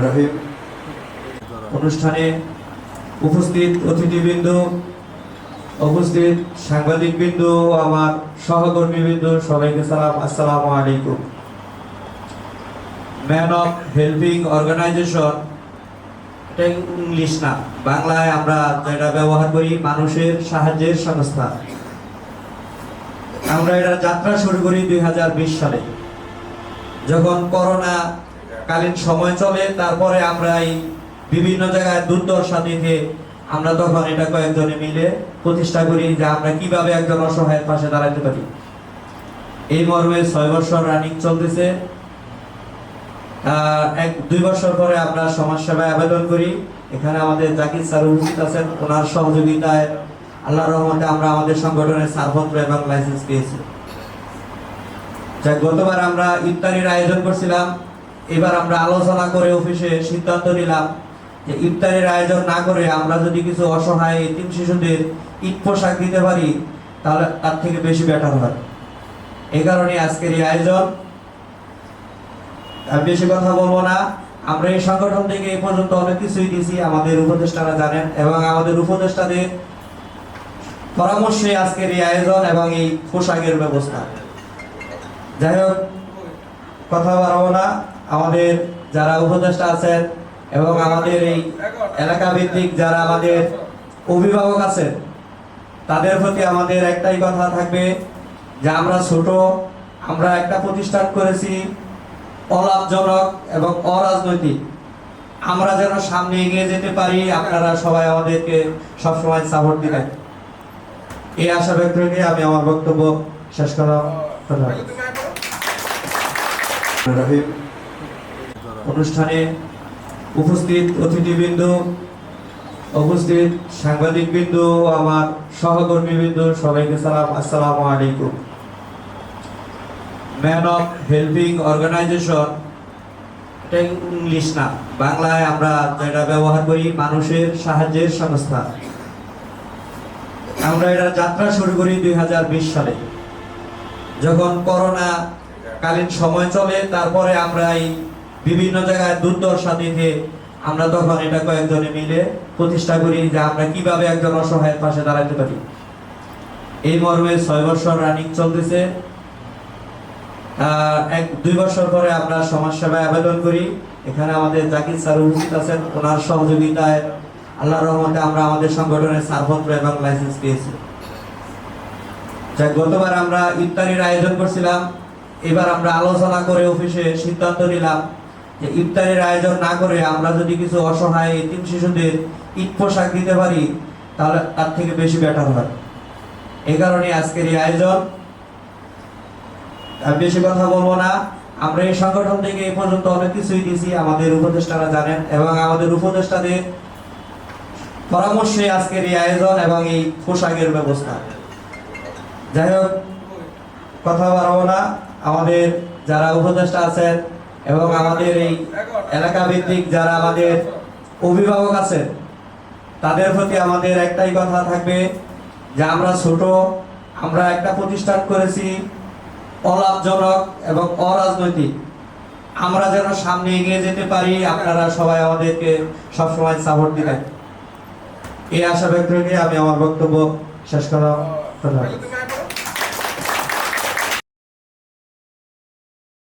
রহিম। অনুষ্ঠানে উপস্থিত অতিথিবৃন্দ, উপস্থিত সাংবাদিকবৃন্দ, আমার সহকর্মীবৃন্দ, সবাইকে সালাম, আসসালামু আলাইকুম। ম্যান অফ হেল্পিং অর্গানাইজেশন, এটা ইংলিশ না, বাংলায় আমরা যেটা ব্যবহার করি মানুষের সাহায্যের সংস্থা। আমরা এটা যাত্রা শুরু করি 2020 সালে, যখন করোনা কালীন সময় চলে। তারপরে আমরা এই বিভিন্ন জায়গায় দুর্দশা দেখে আমরা তখন এটা কয়েকজনে মিলে প্রতিষ্ঠা করি যে আমরা কিভাবে একজন অসহায়ের পাশে দাঁড়াতে পারি। এই মর্মে 6 বছর রানিং চলতেছে। 1-2 বছর পরে আমরা সমাজ সেবায় আবেদন করি। এখানে আমাদের জাকির স্যার উপস্থিত আছেন, ওনার সহযোগিতায় আল্লাহর রহমতে আমরা আমাদের সংগঠনের ছাড়পত্র এবং লাইসেন্স পেয়েছি। গতবার আমরা ইফতারির আয়োজন করছিলাম, এবার আমরা আলোচনা করে অফিসে সিদ্ধান্ত নিলাম যে ইফতারির আয়োজন না করে আমরা যদি কিছু অসহায় এতিম শিশুদের ঈদ পোশাক দিতে পারি তাহলে তার থেকে বেশি বেটার হয়। এই কারণে আজকের এই আয়োজন। আমি বেশি কথা বলবো না। আমরা এই সংগঠন থেকে এই পর্যন্ত অনেক কিছুই দিয়েছি, আমাদের উপদেষ্টারা জানেন, এবং আমাদের উপদেষ্টাদের পরামর্শে আজকের এই আয়োজন এবং এই পোশাকের ব্যবস্থা। যাই হোক, কথা বাড়াবো না। আমাদের যারা উপদেষ্টা আছেন এবং আমাদের এই এলাকা ভিত্তিক যারা আমাদের অভিভাবক আছেন, তাদের প্রতি আমাদের একটাই কথা থাকবে যে আমরা ছোট, আমরা একটা প্রতিষ্ঠান করেছি অলাভজনক এবং অরাজনৈতিক। আমরা যেন সামনে এগিয়ে যেতে পারি, আপনারা সবাই আমাদেরকে সবসময় সাপোর্ট দিবেন, এই আশা ব্যক্ত রেখে আমি আমার বক্তব্য শেষ করলাম। রহিম। অনুষ্ঠানে উপস্থিত অতিথিবৃন্দ, উপস্থিত সাংবাদিকবৃন্দ, আমার সহকর্মীবৃন্দ, সবাইকে সালাম, আসসালামু আলাইকুম। ম্যান অফ হেল্পিং অর্গানাইজেশন, এটা ইংলিশ না, বাংলায় আমরা যেটা ব্যবহার করি মানুষের সাহায্যের সংস্থা। আমরা এটা যাত্রা শুরু করি 2020 সালে, যখন করোনা কালীন সময় চলে। তারপরে আমরা এই বিভিন্ন জায়গায় দুর্দশা দেখে আমরা তখন এটা কয়েকজনে মিলে প্রতিষ্ঠা করি যে আমরা কিভাবে একজন অসহায়ের পাশে দাঁড়াতে পারি। এই মর্মে 6 বছর রানিং চলতেছে। 1-2 বছর পরে আমরা সমাজ সেবায় আবেদন করি। এখানে আমাদের জাকির স্যার উপস্থিত আছেন, ওনার সহযোগিতায় আল্লাহর রহমতে আমরা আমাদের সংগঠনের ছাড়পত্র এবং লাইসেন্স পেয়েছি। গতবার আমরা ইফতারির আয়োজন করছিলাম, এবার আমরা আলোচনা করে অফিসে সিদ্ধান্ত নিলাম যে ইফতারির আয়োজন না করে আমরা যদি কিছু অসহায় এতিম শিশুদের ঈদ পোশাক দিতে পারি তাহলে তার থেকে বেশি বেটার হয়। এই কারণে আজকের এই আয়োজন। আমি বেশি কথা বলবো না। আমরা এই সংগঠন থেকে এই পর্যন্ত অনেক কিছুই দিয়েছি, আমাদের উপদেষ্টারা জানেন, এবং আমাদের উপদেষ্টাদের পরামর্শে আজকের এই আয়োজন এবং এই পোশাকের ব্যবস্থা। যাই হোক, কথা বাড়াবো না। আমাদের যারা উপদেষ্টা আছেন এবং আমাদের এই এলাকা ভিত্তিক যারা আমাদের অভিভাবক আছেন, তাদের প্রতি আমাদের একটাই কথা থাকবে যে আমরা ছোট, আমরা একটা প্রতিষ্ঠান করেছি অলাভজনক এবং অরাজনৈতিক। আমরা যেন সামনে এগিয়ে যেতে পারি, আপনারা সবাই আমাদেরকে সবসময় সাপোর্ট দিবেন, এই আশা ব্যক্ত রেখে আমি আমার বক্তব্য শেষ করলাম।